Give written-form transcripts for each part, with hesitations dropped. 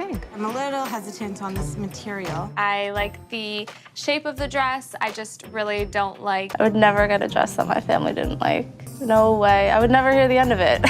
think? I'm a little hesitant on this material. I like the shape of the dress. I just really don't like. I would never get a dress that my family didn't like. No way. I would never hear the end of it.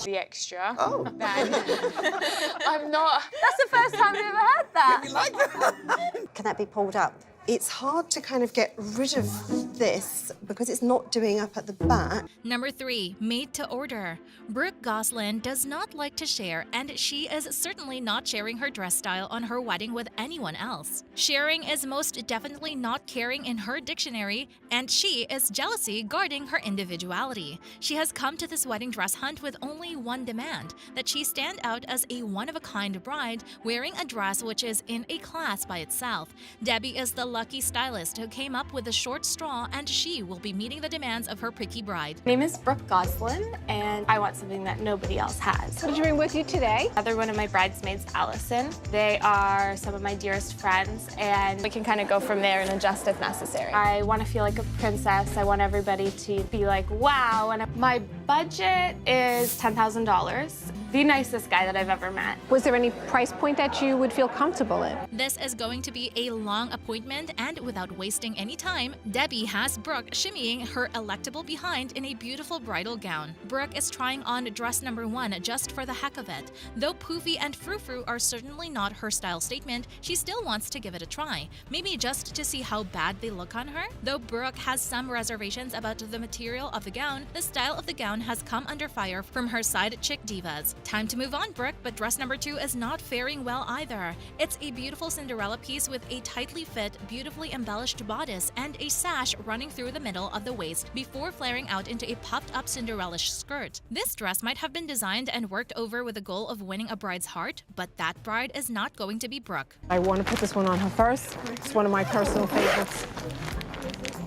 The extra. Oh. I'm not. That's the first time we've ever had that. We like that. Can that be pulled up? It's hard to kind of get rid of this because it's not doing up at the back. Number 3, made to order. Brooke Goslin does not like to share, and she is certainly not sharing her dress style on her wedding with anyone else. Sharing is most definitely not caring in her dictionary, and she is jealousy guarding her individuality. She has come to this wedding dress hunt with only one demand, that she stand out as a one-of-a-kind bride wearing a dress which is in a class by itself. Debbie is the lucky stylist who came up with the short straw, and she will be meeting the demands of her picky bride. My name is Brooke Goslin, and I want something that nobody else has. What did you bring with you today? Another one of my bridesmaids, Allison. They are some of my dearest friends, and we can kind of go from there and adjust if necessary. I want to feel like a princess. I want everybody to be like, wow. And my budget is $10,000. The nicest guy that I've ever met. Was there any price point that you would feel comfortable in? This is going to be a long appointment, and without wasting any time, Debbie has Brooke shimmying her electable behind in a beautiful bridal gown. Brooke is trying on dress number 1 just for the heck of it. Though poofy and frou-frou are certainly not her style statement, she still wants to give it a try, maybe just to see how bad they look on her. Though Brooke has some reservations about the material of the gown, the style of the gown has come under fire from her side chick divas. Time to move on, Brooke, but dress number 2 is not faring well either. It's a beautiful Cinderella piece with a tightly fit, beautifully embellished bodice and a sash running through the middle of the waist before flaring out into a puffed-up Cinderella-ish skirt. This dress might have been designed and worked over with the goal of winning a bride's heart, but that bride is not going to be Brooke. I want to put this one on her first. It's one of my personal favorites.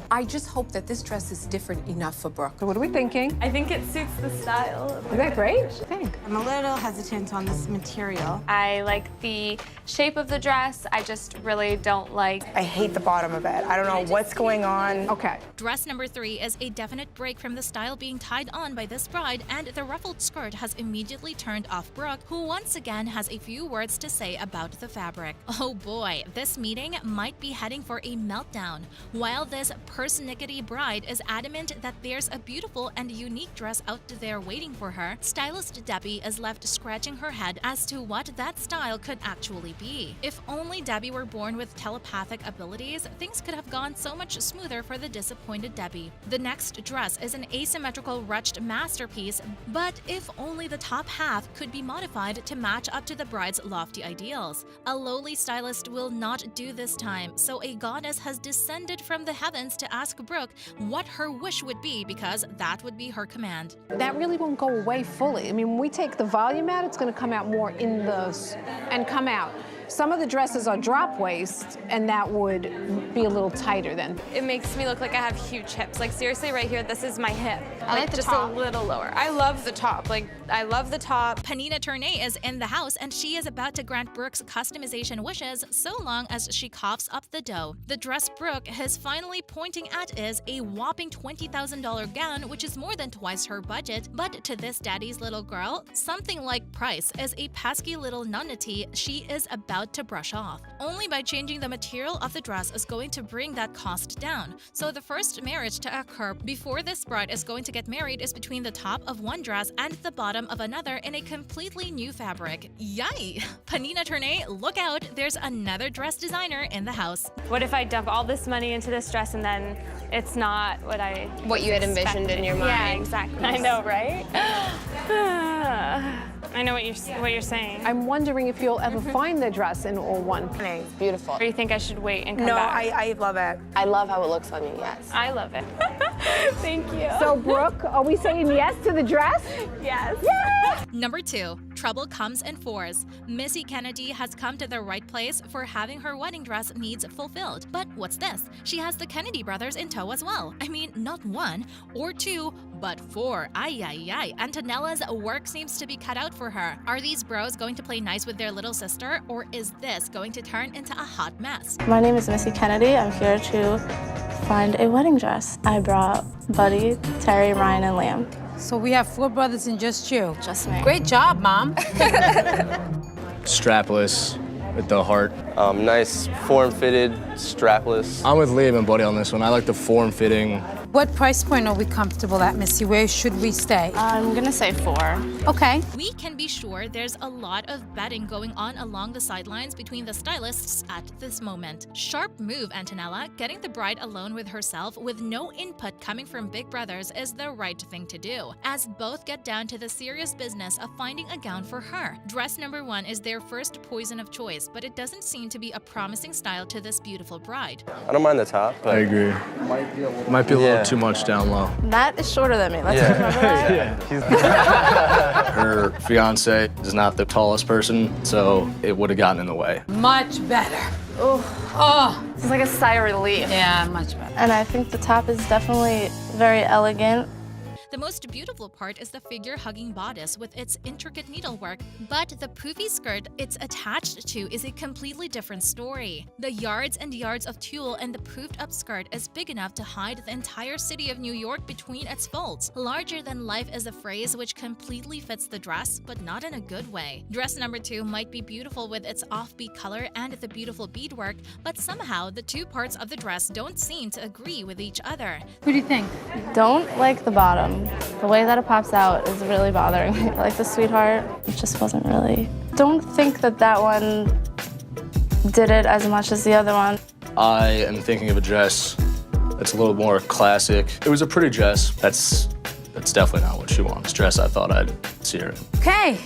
I just hope that this dress is different enough for Brooke. So what are we thinking? I think it suits the style. Is that great? I think. I'm a little hesitant on this material. I like the shape of the dress. I just really don't like. I hate the bottom of it. I don't know what's going on. Okay. Dress number 3 is a definite break from the style being tied on by this bride, and the ruffled skirt has immediately turned off Brooke, who once again has a few words to say about the fabric. Oh boy, this meeting might be heading for a meltdown. While this persnickety bride is adamant that there's a beautiful and unique dress out there waiting for her, stylist Debbie is left scratching her head as to what that style could actually be. If only Debbie were born with telepathic abilities, things could have gone so much smoother for the disappointed Debbie. The next dress is an asymmetrical ruched masterpiece, but if only the top half could be modified to match up to the bride's lofty ideals. A lowly stylist will not do this time, so a goddess has descended from the heavens to ask Brooke what her wish would be, because that would be her command. That really won't go away fully. I mean, when we take the volume out, it's going to come out more in the and come out. Some of the dresses are drop waist, and that would be a little tighter then. It makes me look like I have huge hips. Like seriously, right here, this is my hip. I like the just top. a little lower. I love the top. Like I love the top. Panina Tournay is in the house, and she is about to grant Brooke's customization wishes so long as she coughs up the dough. The dress Brooke is finally pointing at is a whopping $20,000 gown, which is more than twice her budget, but to this daddy's little girl, something like price is a pesky little nullity she is about to brush off. Only by changing the material of the dress is going to bring that cost down. So the first marriage to occur before this bride is going to get married is between the top of one dress and the bottom of another in a completely new fabric. Yay! Panina Tournay, look out, there's another dress designer in the house. What if I dump all this money into this dress and then it's not what you had envisioned in your mind. Yeah, exactly. I know, right? I know what you're saying. I'm wondering if you'll ever find the dress in all one. It's beautiful. Or you think I should wait and come No, back? I love it. I love how it looks on you, yes. I love it. Thank you. So, Brooke, are we saying yes to the dress? Yes. Number 2, trouble comes in fours. Missy Kennedy has come to the right place for having her wedding dress needs fulfilled. But what's this? She has the Kennedy brothers in tow as well. I mean, not 1 or 2, but 4. Ay, ay, ay. Antonella's work seems to be cut out for her. Are these bros going to play nice with their little sister, or is this going to turn into a hot mess? My name is Missy Kennedy. I'm here to find a wedding dress. I brought Buddy, Terry, Ryan, and Liam. So we have 4 brothers and just you. Just me. Great job, Mom. strapless with the heart. Nice form-fitted, strapless. I'm with Liam and Buddy on this one. I like the form-fitting. What price point are we comfortable at, Missy? Where should we stay? I'm gonna say 4. Okay. We can be sure there's a lot of betting going on along the sidelines between the stylists at this moment. Sharp move, Antonella. Getting the bride alone with herself with no input coming from Big Brothers is the right thing to do, as both get down to the serious business of finding a gown for her. Dress number 1 is their first poison of choice, but it doesn't seem to be a promising style to this beautiful bride. I don't mind the top, but... I agree. Might be a little too much down low. Matt is shorter than me. Let's remember that. Her fiance is not the tallest person, so it would have gotten in the way. Much better. Oh. It's like a sigh of relief. Yeah, much better. And I think the top is definitely very elegant. The most beautiful part is the figure-hugging bodice with its intricate needlework, but the poofy skirt it's attached to is a completely different story. The yards and yards of tulle and the poofed-up skirt is big enough to hide the entire city of New York between its folds. Larger than life is a phrase which completely fits the dress, but not in a good way. Dress number 2 might be beautiful with its offbeat color and the beautiful beadwork, but somehow the two parts of the dress don't seem to agree with each other. What do you think? Don't like the bottom. The way that it pops out is really bothering me. I like the sweetheart, it just wasn't really. Don't think that that one did it as much as the other one. I am thinking of a dress that's a little more classic. It was a pretty dress. That's definitely not what she wants. Dress I thought I'd see her in. Okay,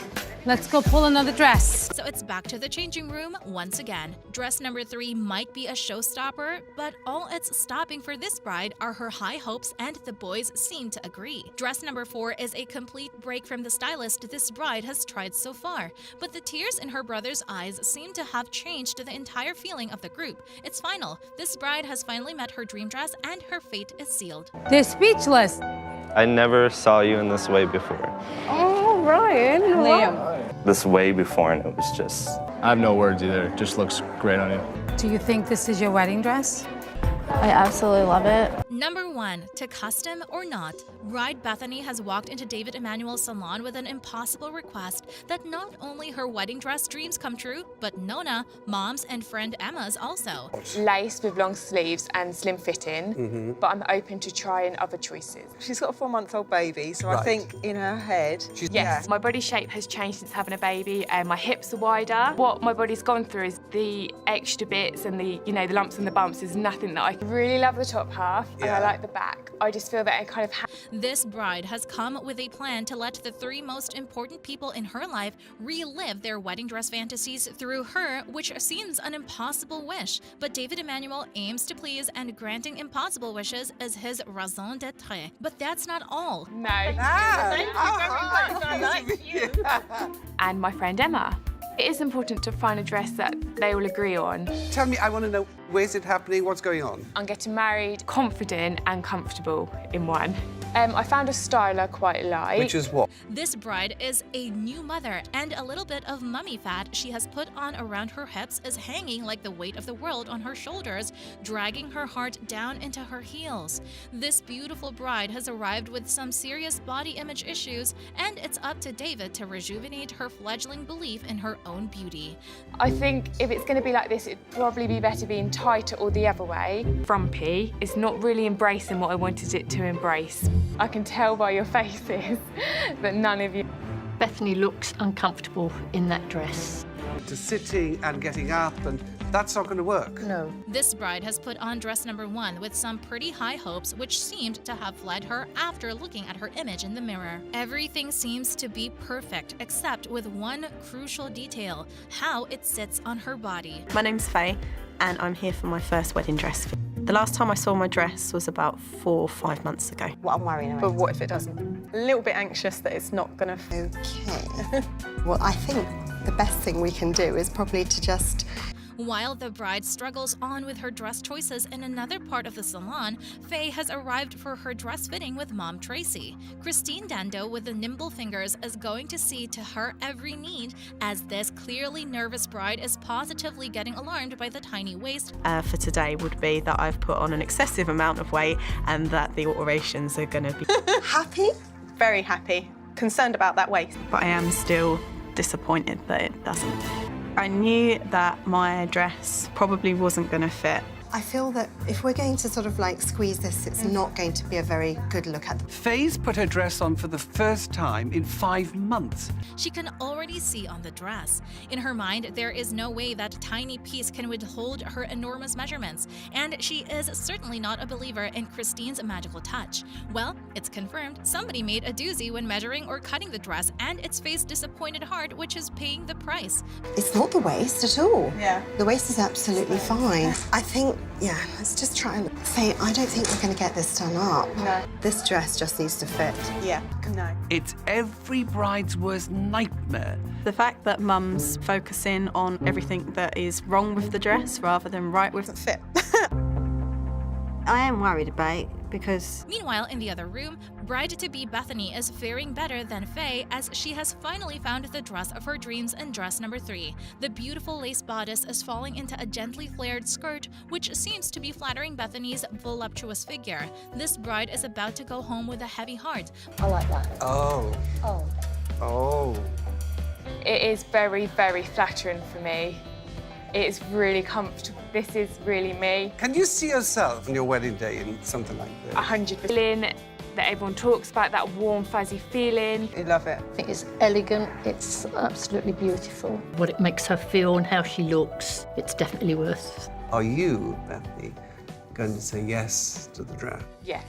let's go pull another dress. So it's back to the changing room once again. Dress number 3 might be a showstopper, but all it's stopping for this bride are her high hopes, and the boys seem to agree. Dress number 4 is a complete break from the stylist this bride has tried so far, but the tears in her brother's eyes seem to have changed the entire feeling of the group. It's final. This bride has finally met her dream dress, and her fate is sealed. They're speechless. I never saw you in this way before. Oh, Ryan. Liam. This way before, and it was just... I have no words either. It just looks great on you. Do you think this is your wedding dress? I absolutely love it. Number 1, to custom or not, bride Bethany has walked into David Emanuel's salon with an impossible request that not only her wedding dress dreams come true, but Nona, Mom's, and friend Emma's also. Lace with long sleeves and slim fitting, but I'm open to trying other choices. She's got a 4-month-old baby, so I think in her head... Yes, my body shape has changed since having a baby, and my hips are wider. What my body's gone through is the extra bits and the, the lumps and the bumps is nothing that I really love the top half, and I like the back. I just feel that it kind of... This bride has come with a plan to let the 3 most important people in her life relive their wedding dress fantasies through her, which seems an impossible wish. But David Emanuel aims to please, and granting impossible wishes is his raison d'etre. But that's not all. No. Thank you very much. Thank you. And my friend Emma. It is important to find a dress that they will agree on. Tell me, I want to know, where's it happening, what's going on? I'm getting married, confident and comfortable in one. I found a style I quite like. Which is what? This bride is a new mother, and a little bit of mummy fat she has put on around her hips is hanging like the weight of the world on her shoulders, dragging her heart down into her heels. This beautiful bride has arrived with some serious body image issues, and it's up to David to rejuvenate her fledgling belief in her own beauty. I think if it's going to be like this, it'd probably be better being tighter or the other way. Frumpy. It's not really embracing what I wanted it to embrace. I can tell by your faces that none of you... Bethany looks uncomfortable in that dress. To sitting and getting up, and that's not going to work. No. This bride has put on dress number 1 with some pretty high hopes, which seemed to have fled her after looking at her image in the mirror. Everything seems to be perfect, except with one crucial detail: how it sits on her body. My name's Faye, and I'm here for my first wedding dress. The last time I saw my dress was about 4 or 5 months ago. What I'm worrying about. But what if it doesn't? A little bit anxious that it's not going to... Okay. Well, I think the best thing we can do is probably to just... While the bride struggles on with her dress choices in another part of the salon, Faye has arrived for her dress fitting with Mom Tracy. Christine Dando, with the nimble fingers, is going to see to her every need, as this clearly nervous bride is positively getting alarmed by the tiny waist. For today would be that I've put on an excessive amount of weight and that the alterations are going to be... Happy? Very happy. Concerned about that waist. But I am still disappointed that it doesn't. I knew that my dress probably wasn't going to fit. I feel that if we're going to sort of like squeeze this, it's not going to be a very good look at. Faye's put her dress on for the first time in 5 months. She can already see on the dress. In her mind, there is no way that tiny piece can withhold her enormous measurements, and she is certainly not a believer in Christine's magical touch. Well, it's confirmed somebody made a doozy when measuring or cutting the dress, and it's Faye's disappointed heart which is paying the price. It's not the waist at all. Yeah. The waist is absolutely fine. I think, yeah, let's just try and... Faye, I don't think we're going to get this done up. No. This dress just needs to fit. Yeah, no. It's every bride's worst nightmare. The fact that Mum's focusing on everything that is wrong with the dress rather than right with the fit. I am worried about it because... Meanwhile, in the other room, bride-to-be Bethany is faring better than Faye as she has finally found the dress of her dreams in dress number 3. The beautiful lace bodice is falling into a gently flared skirt, which seems to be flattering Bethany's voluptuous figure. This bride is about to go home with a heavy heart. I like that. Oh. Oh. Oh. It is very, very flattering for me. It is really comfortable. This is really me. Can you see yourself on your wedding day in something like this? 100%. That everyone talks about, that warm, fuzzy feeling. I love it. I think it's elegant, it's absolutely beautiful. What it makes her feel and how she looks, it's definitely worth. Are you, Bethany, going to say yes to the dress? Yes.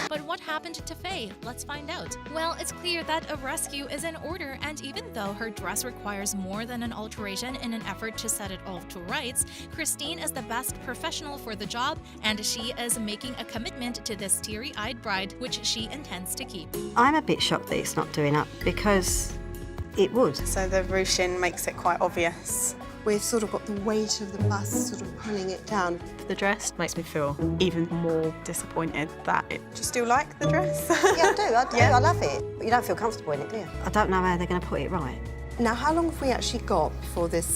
But what happened to Faye? Let's find out. Well, it's clear that a rescue is in order, and even though her dress requires more than an alteration in an effort to set it all to rights, Christine is the best professional for the job, and she is making a commitment to this teary-eyed bride, which she intends to keep. I'm a bit shocked that it's not doing up because it would. So the ruching makes it quite obvious. We've sort of got the weight of the bust sort of pulling it down. The dress makes me feel even more disappointed that it... Do you still like the dress? Yeah, I do. I love it. But you don't feel comfortable in it, do you? I don't know how they're going to put it right. Now, how long have we actually got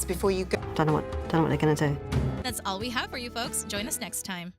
before you go? Don't know what they're going to do. That's all we have for you folks. Join us next time.